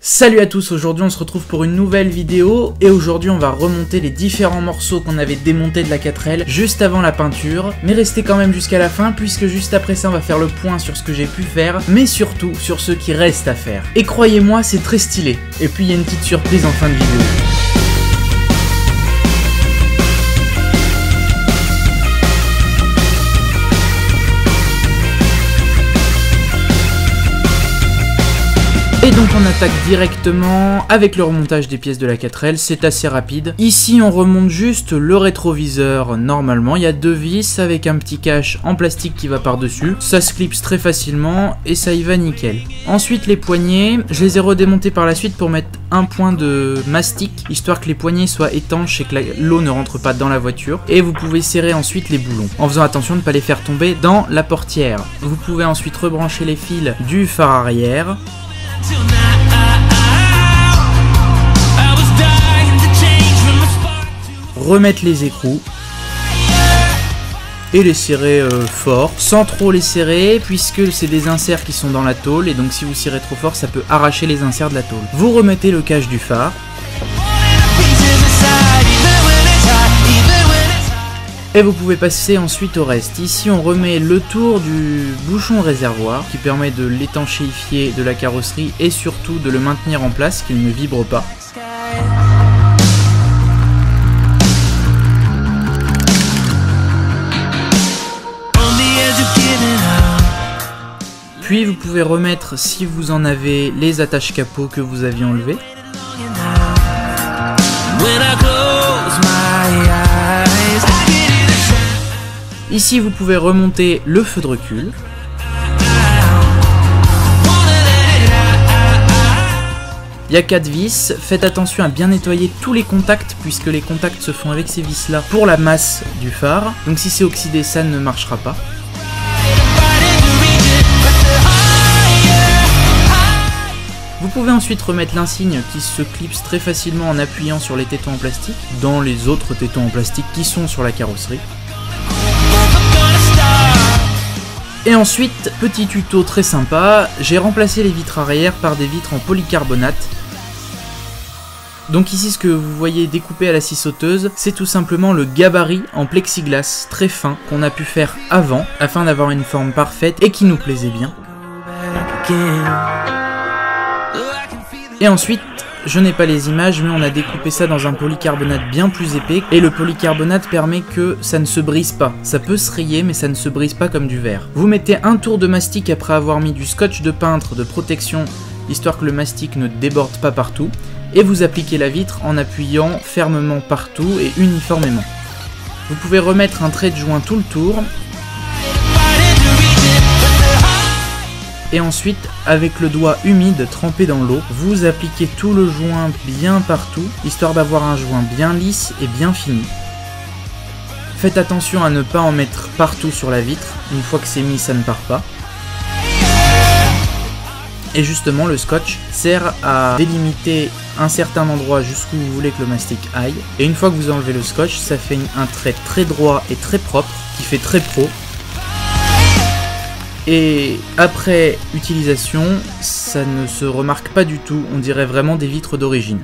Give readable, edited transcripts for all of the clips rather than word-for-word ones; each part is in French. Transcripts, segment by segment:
Salut à tous, aujourd'hui on se retrouve pour une nouvelle vidéo et aujourd'hui on va remonter les différents morceaux qu'on avait démontés de la 4L juste avant la peinture, mais restez quand même jusqu'à la fin puisque juste après ça on va faire le point sur ce que j'ai pu faire, mais surtout sur ce qui reste à faire. Et croyez-moi, c'est très stylé. Et puis il y a une petite surprise en fin de vidéo. Et donc on attaque directement avec le remontage des pièces de la 4L, c'est assez rapide. Ici on remonte juste le rétroviseur normalement, il y a deux vis avec un petit cache en plastique qui va par-dessus. Ça se clipse très facilement et ça y va nickel. Ensuite les poignées, je les ai redémontés par la suite pour mettre un point de mastic, histoire que les poignées soient étanches et que l'eau ne rentre pas dans la voiture. Et vous pouvez serrer ensuite les boulons, en faisant attention de ne pas les faire tomber dans la portière. Vous pouvez ensuite rebrancher les fils du phare arrière. Remettre les écrous et les serrer fort, sans trop les serrer puisque c'est des inserts qui sont dans la tôle et donc si vous serrez trop fort ça peut arracher les inserts de la tôle. Vous remettez le cache du phare. Et vous pouvez passer ensuite au reste. Ici on remet le tour du bouchon réservoir qui permet de l'étanchéifier de la carrosserie et surtout de le maintenir en place, qu'il ne vibre pas. Puis vous pouvez remettre, si vous en avez, les attaches capot que vous aviez enlevées. Ici vous pouvez remonter le feu de recul. Il y a 4 vis, faites attention à bien nettoyer tous les contacts puisque les contacts se font avec ces vis là pour la masse du phare. Donc si c'est oxydé ça ne marchera pas. Vous pouvez ensuite remettre l'insigne qui se clipse très facilement en appuyant sur les tétons en plastique dans les autres tétons en plastique qui sont sur la carrosserie. Et ensuite, petit tuto très sympa, j'ai remplacé les vitres arrière par des vitres en polycarbonate. Donc ici ce que vous voyez découpé à la scie sauteuse, c'est tout simplement le gabarit en plexiglas très fin qu'on a pu faire avant, afin d'avoir une forme parfaite et qui nous plaisait bien. Et ensuite, je n'ai pas les images, mais on a découpé ça dans un polycarbonate bien plus épais. Et le polycarbonate permet que ça ne se brise pas. Ça peut se rayer, mais ça ne se brise pas comme du verre. Vous mettez un tour de mastic après avoir mis du scotch de peintre de protection, histoire que le mastic ne déborde pas partout. Et vous appliquez la vitre en appuyant fermement partout et uniformément. Vous pouvez remettre un trait de joint tout le tour. Et ensuite, avec le doigt humide trempé dans l'eau, vous appliquez tout le joint bien partout, histoire d'avoir un joint bien lisse et bien fini. Faites attention à ne pas en mettre partout sur la vitre, une fois que c'est mis ça ne part pas. Et justement le scotch sert à délimiter un certain endroit jusqu'où vous voulez que le mastic aille. Et une fois que vous enlevez le scotch, ça fait un trait très droit et très propre, qui fait très pro. Et après utilisation, ça ne se remarque pas du tout, on dirait vraiment des vitres d'origine.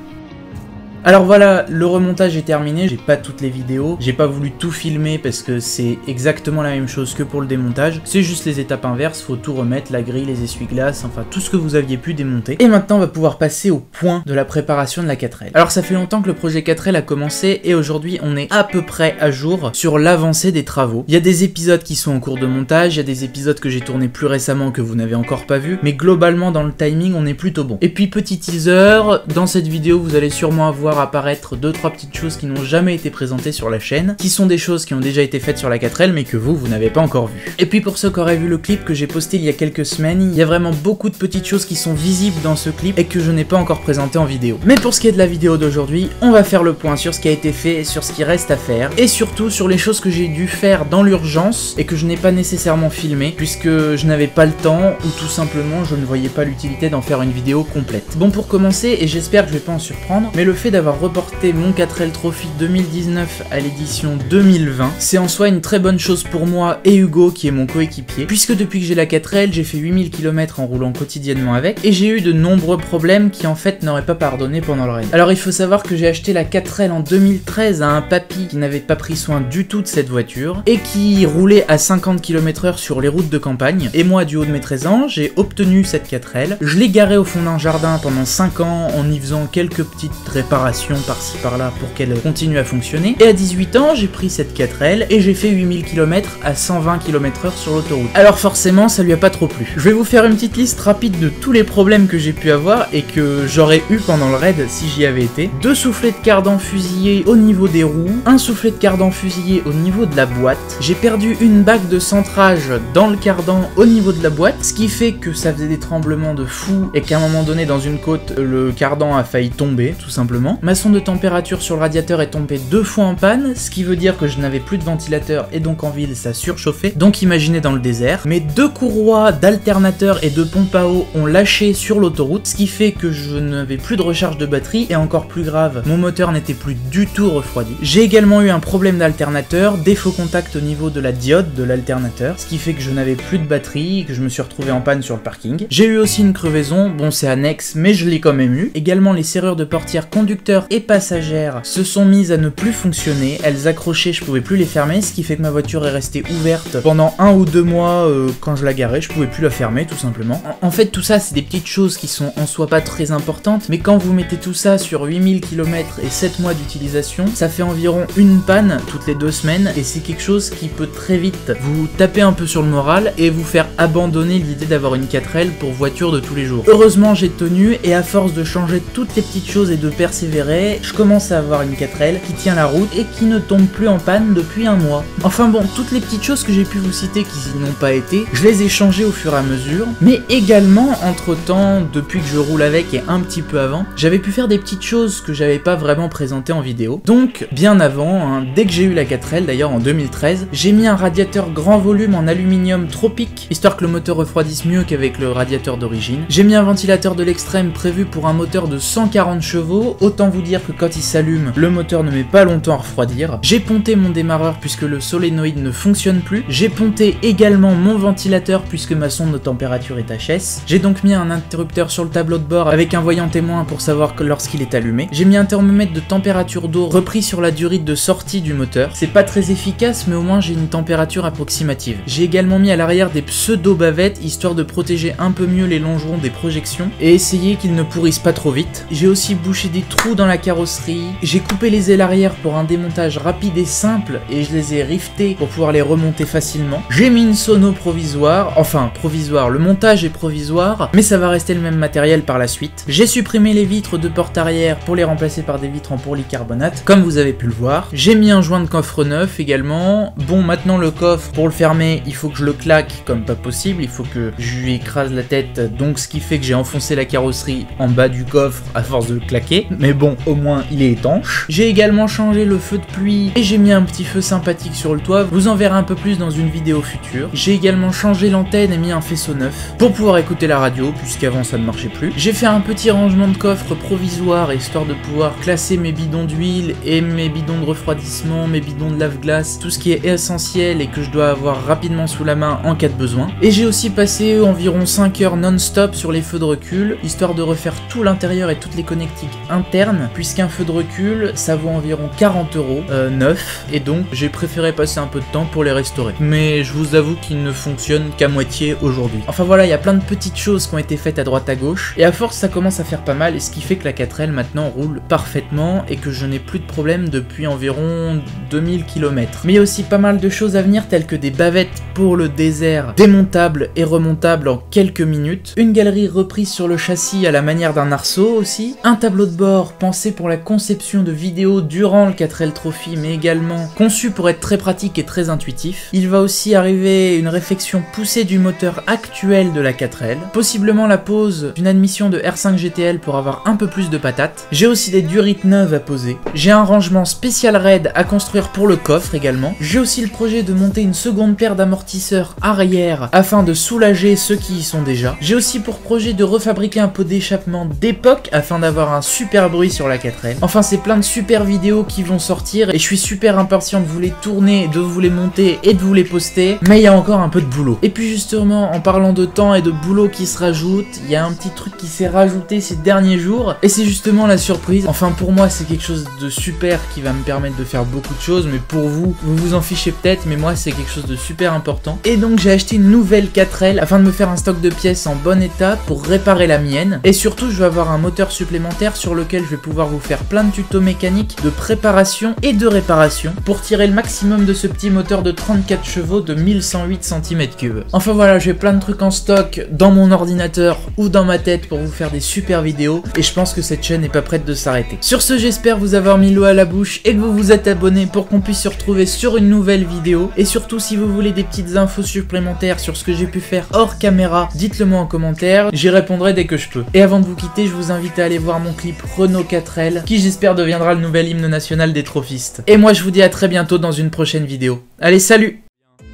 Alors voilà, le remontage est terminé, j'ai pas toutes les vidéos, j'ai pas voulu tout filmer parce que c'est exactement la même chose que pour le démontage, c'est juste les étapes inverses, faut tout remettre, la grille, les essuie-glaces, enfin tout ce que vous aviez pu démonter. Et maintenant on va pouvoir passer au point de la préparation de la 4L. Alors ça fait longtemps que le projet 4L a commencé et aujourd'hui on est à peu près à jour sur l'avancée des travaux. Il y a des épisodes qui sont en cours de montage, il y a des épisodes que j'ai tournés plus récemment que vous n'avez encore pas vu, mais globalement dans le timing on est plutôt bon. Et puis petit teaser, dans cette vidéo vous allez sûrement avoir apparaître 2-3 petites choses qui n'ont jamais été présentées sur la chaîne, qui sont des choses qui ont déjà été faites sur la 4L mais que vous n'avez pas encore vu. Et puis pour ceux qui auraient vu le clip que j'ai posté il y a quelques semaines, il y a vraiment beaucoup de petites choses qui sont visibles dans ce clip et que je n'ai pas encore présenté en vidéo. Mais pour ce qui est de la vidéo d'aujourd'hui, on va faire le point sur ce qui a été fait, sur ce qui reste à faire, et surtout sur les choses que j'ai dû faire dans l'urgence et que je n'ai pas nécessairement filmé, puisque je n'avais pas le temps, ou tout simplement je ne voyais pas l'utilité d'en faire une vidéo complète. Bon, pour commencer, et j'espère que je vais pas en surprendre, mais le fait d'avoir d'avoir reporté mon 4L Trophy 2019 à l'édition 2020. C'est en soi une très bonne chose pour moi et Hugo qui est mon coéquipier, puisque depuis que j'ai la 4L, j'ai fait 8000 km en roulant quotidiennement avec, et j'ai eu de nombreux problèmes qui en fait n'auraient pas pardonné pendant le raid. Alors il faut savoir que j'ai acheté la 4L en 2013 à un papy qui n'avait pas pris soin du tout de cette voiture, et qui roulait à 50 km/h sur les routes de campagne, et moi du haut de mes 13 ans, j'ai obtenu cette 4L, je l'ai garée au fond d'un jardin pendant 5 ans en y faisant quelques petites réparations par-ci par-là pour qu'elle continue à fonctionner, et à 18 ans, j'ai pris cette 4L et j'ai fait 8000 km à 120 km/h sur l'autoroute. Alors forcément, ça lui a pas trop plu. Je vais vous faire une petite liste rapide de tous les problèmes que j'ai pu avoir et que j'aurais eu pendant le raid si j'y avais été. 2 soufflets de cardan fusillés au niveau des roues, un soufflet de cardan fusillé au niveau de la boîte, j'ai perdu une bague de centrage dans le cardan au niveau de la boîte, ce qui fait que ça faisait des tremblements de fou et qu'à un moment donné dans une côte, le cardan a failli tomber, tout simplement. Ma sonde de température sur le radiateur est tombée 2 fois en panne, ce qui veut dire que je n'avais plus de ventilateur et donc en ville ça surchauffait, donc imaginez dans le désert. Mes 2 courroies d'alternateur et de pompe à eau ont lâché sur l'autoroute, ce qui fait que je n'avais plus de recharge de batterie et encore plus grave, mon moteur n'était plus du tout refroidi. J'ai également eu un problème d'alternateur, défaut contact au niveau de la diode de l'alternateur, ce qui fait que je n'avais plus de batterie et que je me suis retrouvé en panne sur le parking. J'ai eu aussi une crevaison, bon c'est annexe mais je l'ai quand même eu. Également les serrures de portière conducteur et passagère se sont mises à ne plus fonctionner, elles accrochaient, je pouvais plus les fermer, ce qui fait que ma voiture est restée ouverte pendant 1 ou 2 mois quand je la garais, je pouvais plus la fermer tout simplement. En fait tout ça c'est des petites choses qui sont en soi pas très importantes, mais quand vous mettez tout ça sur 8000 km et 7 mois d'utilisation, ça fait environ une panne toutes les 2 semaines et c'est quelque chose qui peut très vite vous taper un peu sur le moral et vous faire abandonner l'idée d'avoir une 4L pour voiture de tous les jours. Heureusement j'ai tenu et à force de changer toutes les petites choses et de persévérer, je commence à avoir une 4L qui tient la route et qui ne tombe plus en panne depuis 1 mois. Enfin bon, toutes les petites choses que j'ai pu vous citer qui n'y ont pas été, je les ai changées au fur et à mesure, mais également entre temps, depuis que je roule avec et un petit peu avant, j'avais pu faire des petites choses que j'avais pas vraiment présentées en vidéo. Donc bien avant, hein, dès que j'ai eu la 4L d'ailleurs en 2013, j'ai mis un radiateur grand volume en aluminium tropique, histoire que le moteur refroidisse mieux qu'avec le radiateur d'origine. J'ai mis un ventilateur de l'extrême prévu pour un moteur de 140 chevaux, autant vous dire que quand il s'allume, le moteur ne met pas longtemps à refroidir. J'ai ponté mon démarreur puisque le solénoïde ne fonctionne plus. J'ai ponté également mon ventilateur puisque ma sonde de température est HS. J'ai donc mis un interrupteur sur le tableau de bord avec un voyant témoin pour savoir que lorsqu'il est allumé. J'ai mis un thermomètre de température d'eau repris sur la durite de sortie du moteur. C'est pas très efficace mais au moins j'ai une température approximative. J'ai également mis à l'arrière des pseudo-bavettes histoire de protéger un peu mieux les longerons des projections et essayer qu'ils ne pourrissent pas trop vite. J'ai aussi bouché des trous dans la carrosserie. J'ai coupé les ailes arrière pour un démontage rapide et simple et je les ai riftés pour pouvoir les remonter facilement. J'ai mis une sono provisoire, enfin provisoire, le montage est provisoire mais ça va rester le même matériel par la suite. J'ai supprimé les vitres de porte arrière pour les remplacer par des vitres en polycarbonate comme vous avez pu le voir. J'ai mis un joint de coffre neuf également. Bon, maintenant le coffre, pour le fermer, il faut que je le claque comme pas possible, il faut que je lui écrase la tête, donc ce qui fait que j'ai enfoncé la carrosserie en bas du coffre à force de le claquer, mais bon, au moins il est étanche. J'ai également changé le feu de pluie et j'ai mis un petit feu sympathique sur le toit, vous en verrez un peu plus dans une vidéo future. J'ai également changé l'antenne et mis un faisceau neuf pour pouvoir écouter la radio, puisqu'avant ça ne marchait plus. J'ai fait un petit rangement de coffre provisoire, histoire de pouvoir classer mes bidons d'huile et mes bidons de refroidissement, mes bidons de lave-glace, tout ce qui est essentiel et que je dois avoir rapidement sous la main en cas de besoin. Et j'ai aussi passé environ 5 heures non-stop sur les feux de recul, histoire de refaire tout l'intérieur et toutes les connectiques internes, puisqu'un feu de recul ça vaut environ 40 € neuf, et donc j'ai préféré passer un peu de temps pour les restaurer. Mais je vous avoue qu'ils ne fonctionnent qu'à moitié aujourd'hui. Enfin voilà, il y a plein de petites choses qui ont été faites à droite à gauche, et à force ça commence à faire pas mal, et ce qui fait que la 4L maintenant roule parfaitement et que je n'ai plus de problème depuis environ 2000 km. Mais il y a aussi pas mal de choses à venir telles que des bavettes pour le désert démontables et remontables en quelques minutes, une galerie reprise sur le châssis à la manière d'un arceau aussi, un tableau de bord pensé pour la conception de vidéos durant le 4L Trophy mais également conçu pour être très pratique et très intuitif. Il va aussi arriver une réflexion poussée du moteur actuel de la 4L, possiblement la pose d'une admission de R5 GTL pour avoir un peu plus de patates. J'ai aussi des durites neuves à poser. J'ai un rangement spécial raid à construire pour le coffre également. J'ai aussi le projet de monter une seconde paire d'amortisseurs amortisseur arrière afin de soulager ceux qui y sont déjà. J'ai aussi pour projet de refabriquer un pot d'échappement d'époque afin d'avoir un super bruit sur la 4L. Enfin, c'est plein de super vidéos qui vont sortir et je suis super impatient de vous les tourner, de vous les monter et de vous les poster, mais il y a encore un peu de boulot. Et puis justement, en parlant de temps et de boulot qui se rajoute, il y a un petit truc qui s'est rajouté ces derniers jours et c'est justement la surprise. Enfin, pour moi, c'est quelque chose de super qui va me permettre de faire beaucoup de choses, mais pour vous, vous vous en fichez peut-être, mais moi, c'est quelque chose de super important. Et donc, j'ai acheté une nouvelle 4L afin de me faire un stock de pièces en bon état pour réparer la mienne. Et surtout, je vais avoir un moteur supplémentaire sur lequel je vais pouvoir vous faire plein de tutos mécaniques de préparation et de réparation pour tirer le maximum de ce petit moteur de 34 chevaux de 1108 cm3. Enfin voilà, j'ai plein de trucs en stock dans mon ordinateur ou dans ma tête pour vous faire des super vidéos et je pense que cette chaîne n'est pas prête de s'arrêter. Sur ce, j'espère vous avoir mis l'eau à la bouche et que vous vous êtes abonné pour qu'on puisse se retrouver sur une nouvelle vidéo. Et surtout, si vous voulez des petites infos supplémentaires sur ce que j'ai pu faire hors caméra, dites-le moi en commentaire, j'y répondrai dès que je peux. Et avant de vous quitter, je vous invite à aller voir mon clip Renault 4L qui j'espère deviendra le nouvel hymne national des trophistes. Et moi je vous dis à très bientôt dans une prochaine vidéo. Allez, salut!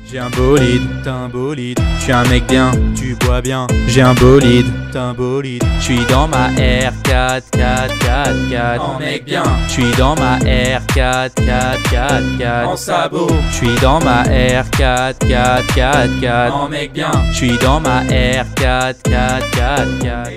J'ai un bolide, t'as un bolide. Je suis un mec bien, tu bois bien. J'ai un bolide, t'as un bolide. Je suis dans ma R4, 4, 4, 4. En mec bien. Je suis dans ma R4, 4, 4, 4. En sabot. Je suis dans ma R4, 4, 4, 4. En mec bien. Je suis dans ma R4, 4, 4, 4.